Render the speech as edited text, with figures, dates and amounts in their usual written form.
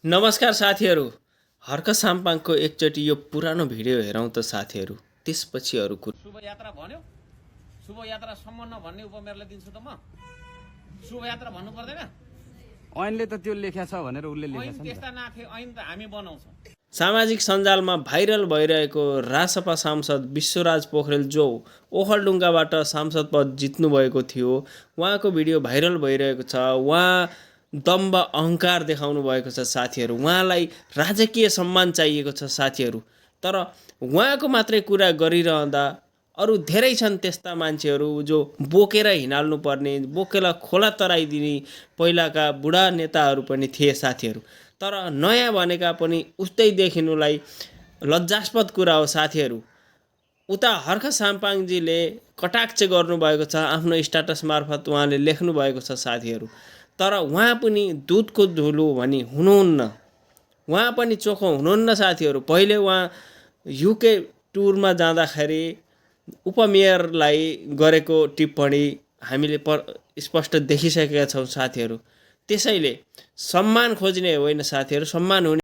नमस्कार साथीहरू। हर्क साम्पाङको एकचोटि यो पुरानो भिडियो हेरौँ त साथीहरू, त्यसपछि अरू कुरा। शुभ यात्रा भन्यो, शुभ यात्रा सम्म भन्ने उपमेयरलाई दिन्छु त म। शुभ यात्रा भन्नु पर्दैन? ऐनले त त्यो लेख्या छ भनेर उसले ऐन लेखेछ नि त्यस्ता त। नाथे ऐन त हामी बनाउँछौँ। सामाजिक सञ्जालमा भाइरल भइरहेको रासपा सांसद विश्वराज पोखरेल जो ओखलढुङ्गाबाट सांसद पद जित्नुभएको थियो, उहाँको भिडियो भाइरल भइरहेको छ। उहाँ दम्ब अहङ्कार देखाउनु भएको छ साथीहरू। उहाँलाई राजकीय सम्मान चाहिएको छ साथीहरू। तर उहाँको मात्रै कुरा गरिरहँदा अरू धेरै छन् त्यस्ता मान्छेहरू जो बोकेर हिँडाल्नु पर्ने, बोकेर खोला तराइदिने पहिलाका बुढा नेताहरू पनि थिए साथीहरू। तर नयाँ भनेका पनि उस्तै देखिनुलाई लज्जास्पद कुरा हो साथीहरू। उता हर्क साम्पाङजीले कटाक्ष गर्नुभएको छ, आफ्नो स्ट्याटस मार्फत उहाँले लेख्नु भएको छ साथीहरू। तर उहाँ पनि दुधको धुलो भनी हुनुहुन्न, उहाँ पनि चोखो हुनुहुन्न साथीहरू। पहिले उहाँ युके टुरमा जाँदाखेरि उपमेयरलाई गरेको टिप्पणी हामीले स्पष्ट देखिसकेका छौँ साथीहरू। त्यसैले सम्मान खोज्ने होइन साथीहरू, सम्मान हुने